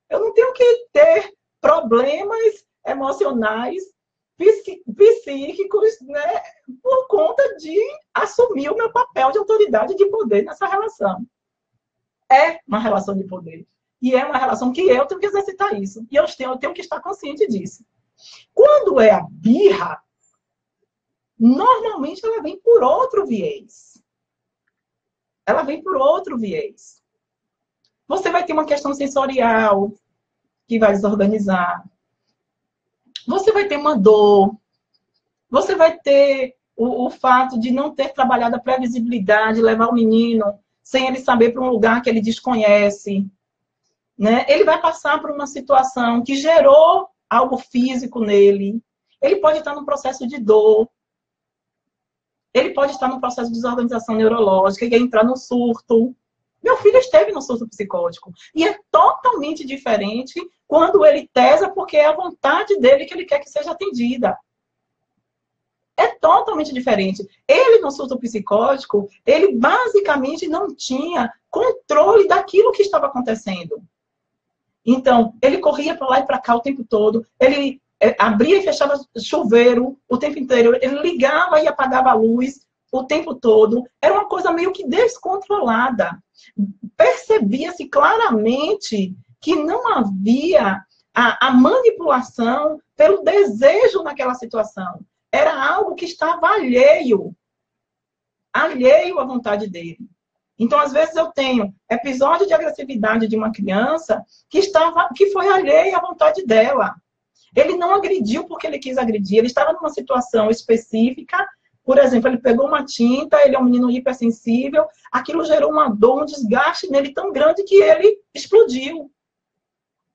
Eu não tenho que ter problemas emocionais, psíquicos, né, por conta de assumir o meu papel de autoridade e de poder nessa relação. É uma relação de poder. E é uma relação que eu tenho que exercitar isso. E eu tenho que estar consciente disso. Quando é a birra, normalmente ela vem por outro viés. Ela vem por outro viés. Você vai ter uma questão sensorial que vai desorganizar. Você vai ter uma dor. Você vai ter o fato de não ter trabalhado a previsibilidade, levar o menino sem ele saber para um lugar que ele desconhece. Né? Ele vai passar por uma situação que gerou algo físico nele. Ele pode estar num processo de dor. Ele pode estar num processo de desorganização neurológica e entrar no surto. Meu filho esteve no surto psicótico. E é totalmente diferente quando ele tesa porque é a vontade dele que ele quer que seja atendida. É totalmente diferente. Ele, no surto psicótico, ele basicamente não tinha controle daquilo que estava acontecendo. Então, ele corria para lá e para cá o tempo todo. Ele abria e fechava chuveiro o tempo inteiro. Ele ligava e apagava a luz o tempo todo. Era uma coisa meio que descontrolada. Percebia-se claramente que não havia a manipulação pelo desejo naquela situação. Era algo que estava alheio alheio à vontade dele. Então, às vezes, eu tenho episódio de agressividade de uma criança que foi alheia à vontade dela. Ele não agrediu porque ele quis agredir, ele estava numa situação específica. Por exemplo, ele pegou uma tinta, ele é um menino hipersensível, aquilo gerou uma dor, um desgaste nele tão grande que ele explodiu.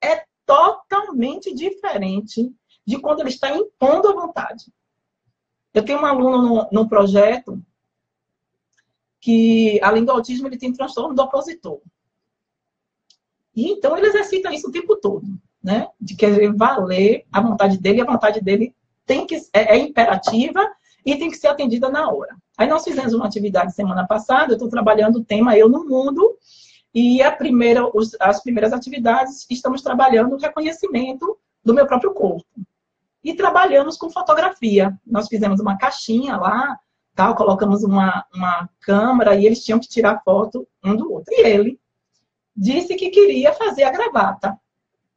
É totalmente diferente de quando ele está impondo a vontade. Eu tenho um aluno no projeto que, além do autismo, ele tem transtorno do opositor. E então ele exercita isso o tempo todo, né? De querer valer a vontade dele, e a vontade dele é imperativa e tem que ser atendida na hora. Aí nós fizemos uma atividade semana passada, eu estou trabalhando o tema Eu no Mundo, e as primeiras atividades estamos trabalhando o reconhecimento do meu próprio corpo. E trabalhamos com fotografia. Nós fizemos uma caixinha lá, tal, colocamos uma câmera e eles tinham que tirar foto um do outro. E ele disse que queria fazer a gravata,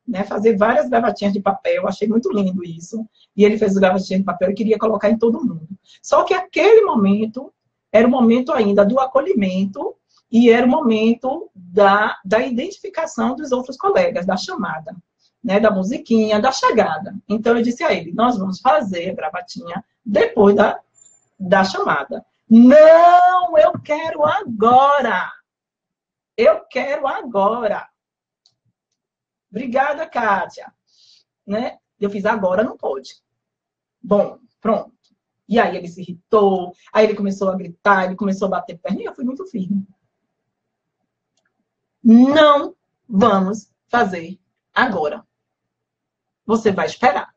né? Fazer várias gravatinhas de papel. Achei muito lindo isso. E ele fez as gravatinhas de papel e queria colocar em todo mundo. Só que aquele momento era o momento ainda do acolhimento e era o momento da identificação dos outros colegas, da chamada, né? Da musiquinha, da chegada. Então eu disse a ele, nós vamos fazer a gravatinha depois da chamada. Não, eu quero agora. Eu quero agora. Obrigada, Kátia. Né? Eu fiz agora, não pode. Bom, pronto. E aí ele se irritou, aí ele começou a gritar, ele começou a bater perna, e eu fui muito firme. Não vamos fazer agora. Você vai esperar.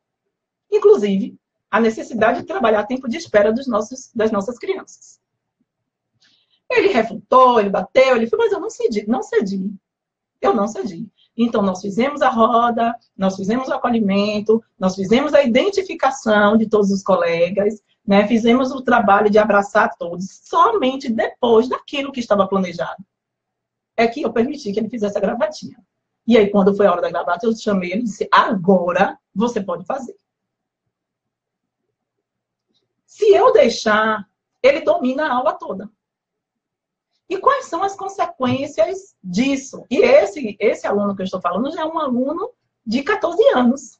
Inclusive, a necessidade de trabalhar tempo de espera das nossas crianças. Ele refutou, ele bateu, ele falou, mas eu não cedi. Eu não cedi. Então, nós fizemos a roda, nós fizemos o acolhimento, nós fizemos a identificação de todos os colegas, né? Fizemos o trabalho de abraçar todos. Somente depois daquilo que estava planejado é que eu permiti que ele fizesse a gravatinha. E aí, quando foi a hora da gravata, eu chamei ele e disse, agora você pode fazer. Se eu deixar, ele domina a aula toda. E quais são as consequências disso? E esse aluno que eu estou falando já é um aluno de 14 anos.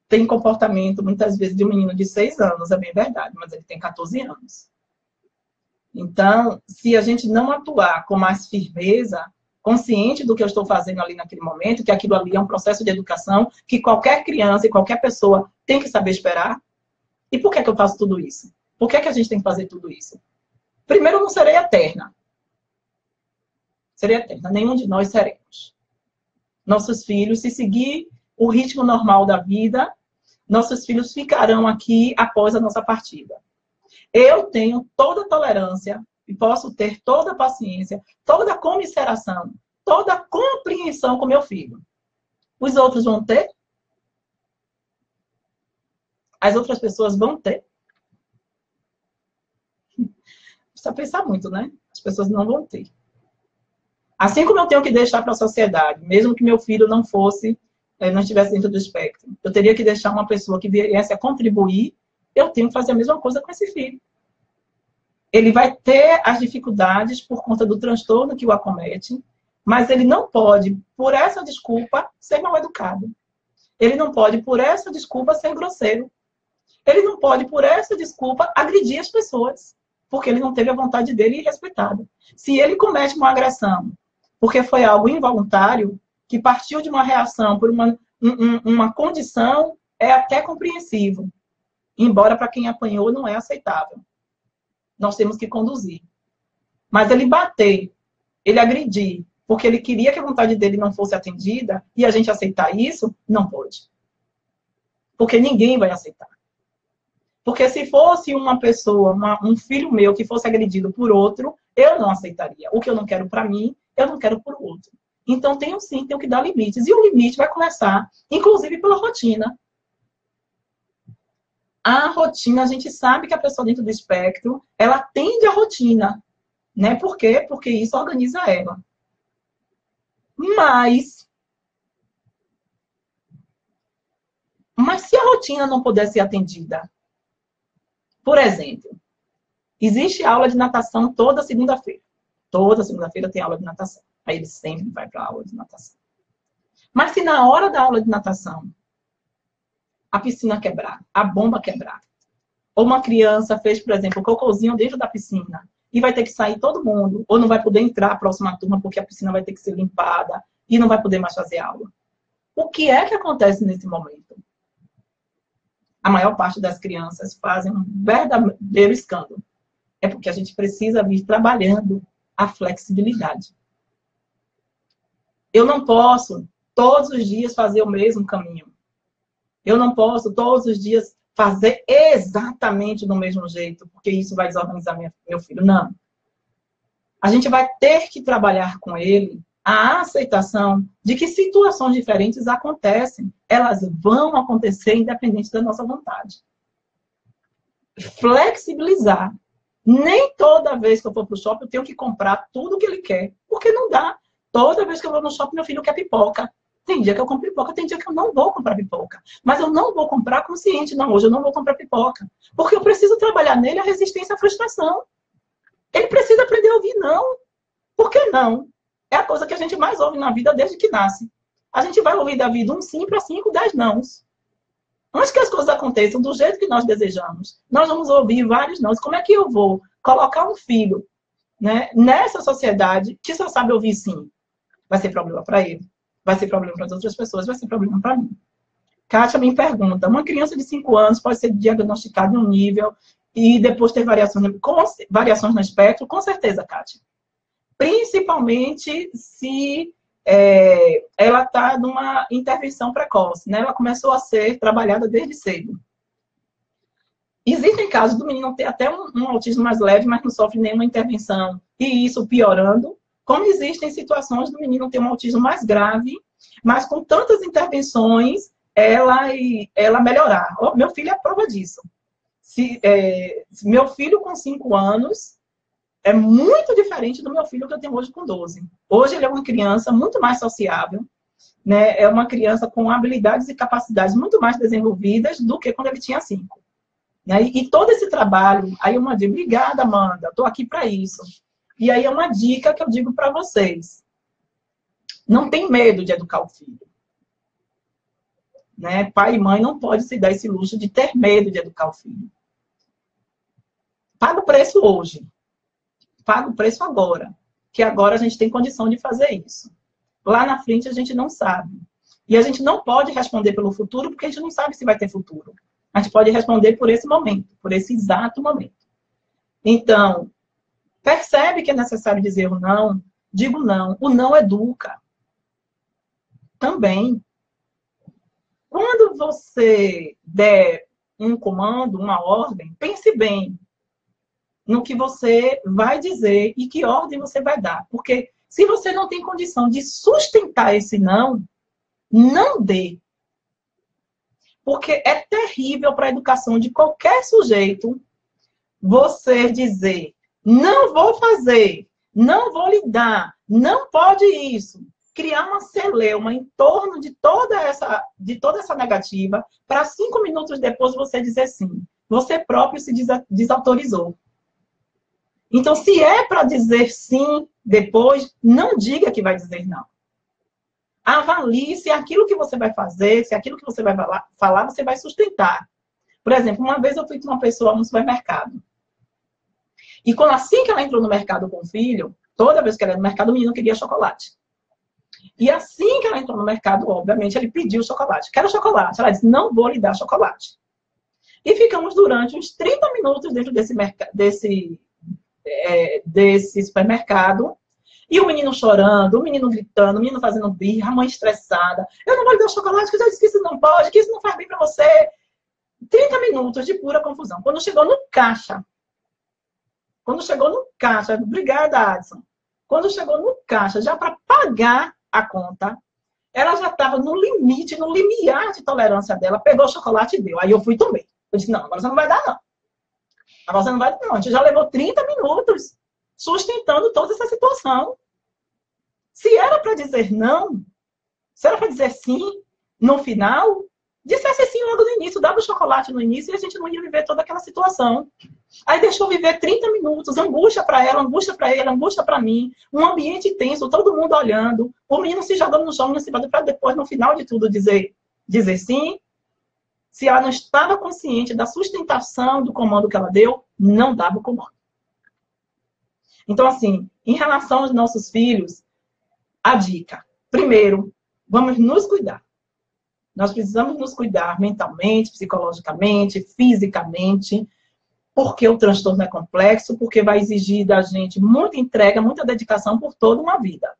Tem comportamento, muitas vezes, de um menino de 6 anos, é bem verdade, mas ele tem 14 anos. Então, se a gente não atuar com mais firmeza, consciente do que eu estou fazendo ali naquele momento, que aquilo ali é um processo de educação, que qualquer criança e qualquer pessoa tem que saber esperar. E por que eu faço tudo isso? Por que a gente tem que fazer tudo isso? Primeiro, eu não serei eterna. Serei eterna. Nenhum de nós seremos. Nossos filhos, se seguir o ritmo normal da vida, nossos filhos ficarão aqui após a nossa partida. Eu tenho toda a tolerância e posso ter toda a paciência, toda a comisseração, toda a compreensão com meu filho. Os outros vão ter? As outras pessoas vão ter? Precisa pensar muito, né? As pessoas não vão ter. Assim como eu tenho que deixar para a sociedade, mesmo que meu filho não estivesse dentro do espectro, eu teria que deixar uma pessoa que viesse a contribuir, eu tenho que fazer a mesma coisa com esse filho. Ele vai ter as dificuldades por conta do transtorno que o acomete, mas ele não pode, por essa desculpa, ser mal educado. Ele não pode, por essa desculpa, ser grosseiro. Ele não pode, por essa desculpa, agredir as pessoas, porque ele não teve a vontade dele respeitada. Se ele comete uma agressão, porque foi algo involuntário, que partiu de uma reação por uma condição, é até compreensível. Embora para quem apanhou não é aceitável. Nós temos que conduzir. Mas ele bater, ele agredir, porque ele queria que a vontade dele não fosse atendida, e a gente aceitar isso, não pode. Porque ninguém vai aceitar. Porque se fosse uma pessoa, um filho meu que fosse agredido por outro, eu não aceitaria. O que eu não quero para mim, eu não quero para o outro. Então, tenho que dar limites. E o limite vai começar, inclusive, pela rotina. A rotina, a gente sabe que a pessoa dentro do espectro, ela atende a rotina. Né? Por quê? Porque isso organiza ela. Mas se a rotina não puder ser atendida, por exemplo, Existe aula de natação toda segunda-feira. Toda segunda-feira tem aula de natação. Aí ele sempre vai para a aula de natação. Mas se na hora da aula de natação a piscina quebrar, a bomba quebrar, ou uma criança fez, por exemplo, o cocôzinho dentro da piscina e vai ter que sair todo mundo, ou não vai poder entrar a próxima turma porque a piscina vai ter que ser limpada e não vai poder mais fazer aula. O que é que acontece nesse momento? A maior parte das crianças fazem um verdadeiro escândalo. É porque a gente precisa vir trabalhando a flexibilidade. Eu não posso todos os dias fazer o mesmo caminho. Eu não posso todos os dias fazer exatamente do mesmo jeito, porque isso vai desorganizar meu filho. Não. A gente vai ter que trabalhar com ele a aceitação de que situações diferentes acontecem. Elas vão acontecer independente da nossa vontade. Flexibilizar. Nem toda vez que eu for para o shopping eu tenho que comprar tudo que ele quer, porque não dá. Toda vez que eu vou no shopping, meu filho quer pipoca. Tem dia que eu compro pipoca, tem dia que eu não vou comprar pipoca. Mas eu não vou comprar consciente. Não, hoje eu não vou comprar pipoca. Porque eu preciso trabalhar nele a resistência à frustração. Ele precisa aprender a ouvir não. Por que não? É a coisa que a gente mais ouve na vida desde que nasce. A gente vai ouvir da vida um sim para 5, 10 nãos. Antes que as coisas aconteçam do jeito que nós desejamos, nós vamos ouvir vários nãos. Como é que eu vou colocar um filho, né, nessa sociedade que só sabe ouvir sim? Vai ser problema para ele. Vai ser problema para as outras pessoas, vai ser problema para mim. Kátia me pergunta, uma criança de 5 anos pode ser diagnosticada em um nível e depois ter variações no espectro? Com certeza, Kátia. Principalmente se ela está numa intervenção precoce, né? Ela começou a ser trabalhada desde cedo. Existem casos do menino ter até um autismo mais leve, mas não sofre nenhuma intervenção, e isso piorando. Como existem situações do menino ter um autismo mais grave, mas com tantas intervenções, ela melhorar. Meu filho é a prova disso. Meu filho com 5 anos é muito diferente do meu filho que eu tenho hoje com 12. Hoje ele é uma criança muito mais sociável, né? É uma criança com habilidades e capacidades muito mais desenvolvidas do que quando ele tinha 5. Né? E todo esse trabalho, aí uma dica, obrigada, Amanda, estou aqui para isso. E aí é uma dica que eu digo para vocês. Não tem medo de educar o filho. Né? Pai e mãe não pode se dar esse luxo de ter medo de educar o filho. Paga o preço hoje. Paga o preço agora. Que agora a gente tem condição de fazer isso. Lá na frente a gente não sabe. E a gente não pode responder pelo futuro, porque a gente não sabe se vai ter futuro. A gente pode responder por esse momento, por esse exato momento. Então, percebe que é necessário dizer o não? Digo não. O não educa. Também. Quando você der um comando, uma ordem, pense bem no que você vai dizer e que ordem você vai dar. Porque se você não tem condição de sustentar esse não, não dê. Porque é terrível para a educação de qualquer sujeito você dizer, não vou fazer, não vou lhe dar, não pode isso. Criar uma celeuma em torno de toda essa negativa, para 5 minutos depois você dizer sim. Você próprio se desautorizou. Então, se é para dizer sim depois, não diga que vai dizer não. Avalie se aquilo que você vai fazer, se aquilo que você vai falar, você vai sustentar. Por exemplo, uma vez eu fui com uma pessoa no supermercado. E assim que ela entrou no mercado com o filho, toda vez que ela ia no mercado, o menino queria chocolate. E assim que ela entrou no mercado, obviamente, ele pediu chocolate. Quero chocolate. Ela disse, não vou lhe dar chocolate. E ficamos durante uns 30 minutos dentro desse supermercado. E o menino chorando, o menino gritando, o menino fazendo birra, a mãe estressada. Eu não vou lhe dar chocolate, que eu já disse que isso não pode, que isso não faz bem pra você. 30 minutos de pura confusão. Quando chegou no caixa, obrigada, Adson. Quando chegou no caixa, já para pagar a conta, ela já estava no limite, no limiar de tolerância dela, pegou o chocolate e deu. Aí eu fui e tomei. Eu disse, não, agora você não vai dar, não. Agora você não vai dar, não. A gente já levou 30 minutos sustentando toda essa situação. Se era para dizer não, se era para dizer sim no final, dissesse sim logo no início, dava o chocolate no início e a gente não ia viver toda aquela situação. Aí deixou viver 30 minutos, angústia para ela, angústia para ele, angústia para mim, um ambiente tenso, todo mundo olhando, o menino se jogando no chão, para depois, no final de tudo, dizer sim. Se ela não estava consciente da sustentação do comando que ela deu, não dava o comando. Então, assim, em relação aos nossos filhos, a dica. Primeiro, vamos nos cuidar. Nós precisamos nos cuidar mentalmente, psicologicamente, fisicamente, porque o transtorno é complexo, porque vai exigir da gente muita entrega, muita dedicação por toda uma vida.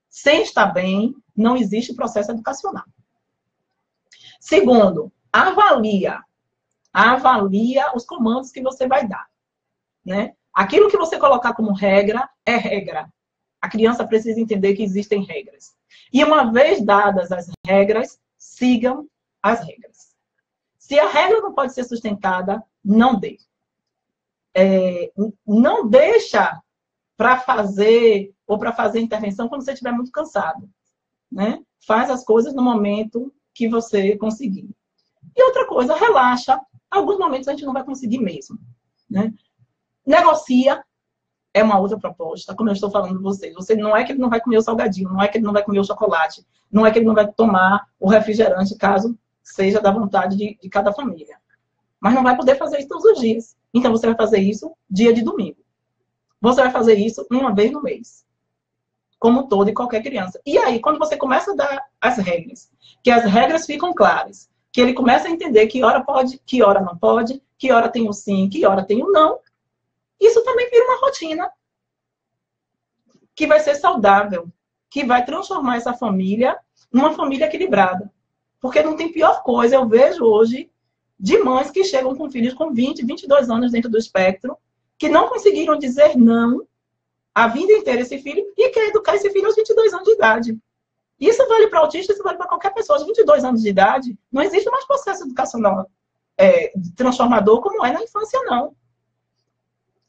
Sem estar bem, não existe processo educacional. Segundo, avalia os comandos que você vai dar, né? Aquilo que você colocar como regra, é regra. A criança precisa entender que existem regras. E uma vez dadas as regras, sigam as regras. Se a regra não pode ser sustentada, não dê. Não deixa para fazer intervenção quando você estiver muito cansado, né? Faz as coisas no momento que você conseguir. E outra coisa, relaxa. Alguns momentos a gente não vai conseguir mesmo, né? Negocia é uma outra proposta, como eu estou falando para vocês. Você não é que ele não vai comer o salgadinho, não é que ele não vai comer o chocolate, não é que ele não vai tomar o refrigerante, caso seja da vontade de cada família. Mas não vai poder fazer isso todos os dias. Então, você vai fazer isso dia de domingo. Você vai fazer isso uma vez no mês. Como toda e qualquer criança. E aí, quando você começa a dar as regras, que as regras ficam claras, que ele começa a entender que hora pode, que hora não pode, que hora tem o sim, que hora tem o não, isso também vira uma rotina que vai ser saudável, que vai transformar essa família numa família equilibrada. Porque não tem pior coisa, eu vejo hoje, de mães que chegam com filhos com 20, 22 anos dentro do espectro, que não conseguiram dizer não a vida inteira a esse filho e quer educar esse filho aos 22 anos de idade. Isso vale para autista, isso vale para qualquer pessoa. Aos 22 anos de idade, não existe mais processo educacional transformador como é na infância, não.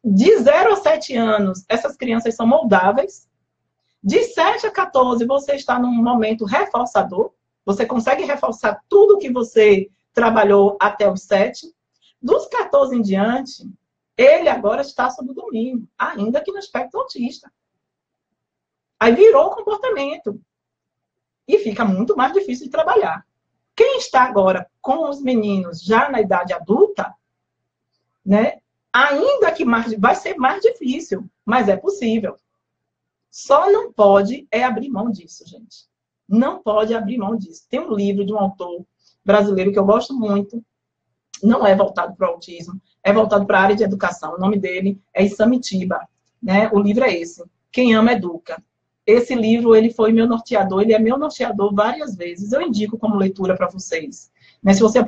De 0 a 7 anos, essas crianças são moldáveis. De 7 a 14, você está num momento reforçador. Você consegue reforçar tudo que você trabalhou até os 7. Dos 14 em diante, ele agora está sob o domínio, ainda que no espectro autista. Aí virou o comportamento. E fica muito mais difícil de trabalhar. Quem está agora com os meninos já na idade adulta, né? Ainda que vai ser mais difícil, mas é possível. Só não pode abrir mão disso, gente. Não pode abrir mão disso. Tem um livro de um autor brasileiro que eu gosto muito, não é voltado para o autismo, é voltado para a área de educação. O nome dele é Isamitiba, né? O livro é esse, Quem Ama Educa. Esse livro, ele foi meu norteador, ele é meu norteador várias vezes. Eu indico como leitura para vocês. Mas se você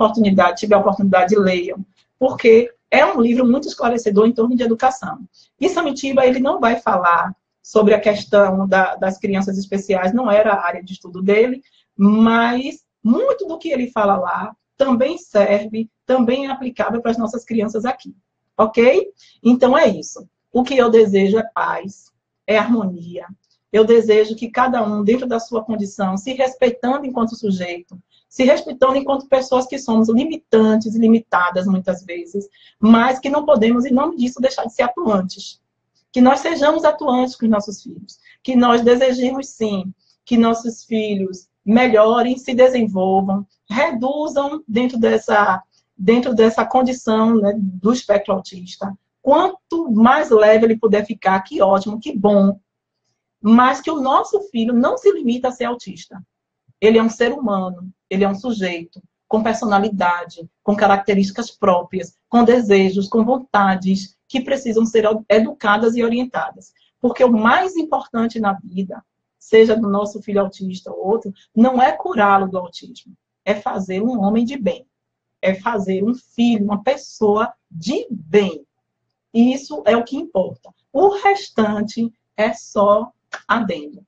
tiver a oportunidade, leiam. Porque é um livro muito esclarecedor em torno de educação. E Samitiba, ele não vai falar sobre a questão das crianças especiais, não era a área de estudo dele, mas muito do que ele fala lá também serve, também é aplicável para as nossas crianças aqui. Ok? Então é isso. O que eu desejo é paz, é harmonia. Eu desejo que cada um, dentro da sua condição, se respeitando enquanto sujeito, se respeitando enquanto pessoas que somos limitantes e limitadas muitas vezes, mas que não podemos, em nome disso, deixar de ser atuantes. Que nós sejamos atuantes com os nossos filhos. Que nós desejemos, sim, que nossos filhos melhorem, se desenvolvam, reduzam dentro dessa condição, né, do espectro autista. Quanto mais leve ele puder ficar, que ótimo, que bom. Mas que o nosso filho não se limita a ser autista. Ele é um ser humano, ele é um sujeito com personalidade, com características próprias, com desejos, com vontades que precisam ser educadas e orientadas. Porque o mais importante na vida, seja do nosso filho autista ou outro, não é curá-lo do autismo, é fazer um homem de bem, é fazer um filho, uma pessoa de bem. Isso é o que importa. O restante é só adendo.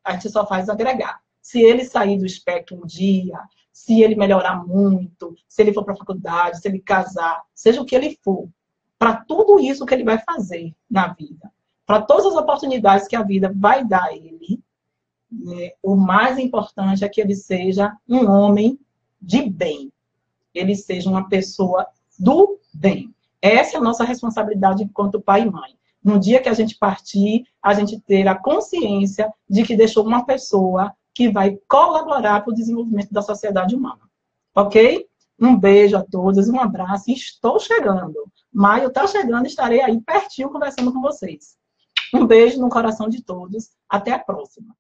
A gente só faz agregar. Se ele sair do espectro um dia, se ele melhorar muito, se ele for para a faculdade, se ele casar, seja o que ele for, para tudo isso que ele vai fazer na vida, para todas as oportunidades que a vida vai dar a ele, né, o mais importante é que ele seja um homem de bem. Ele seja uma pessoa do bem. Essa é a nossa responsabilidade enquanto pai e mãe. No dia que a gente partir, a gente ter a consciência de que deixou uma pessoa que vai colaborar para o desenvolvimento da sociedade humana. Ok? Um beijo a todos, um abraço. Estou chegando. Maio está chegando, estarei aí pertinho conversando com vocês. Um beijo no coração de todos. Até a próxima.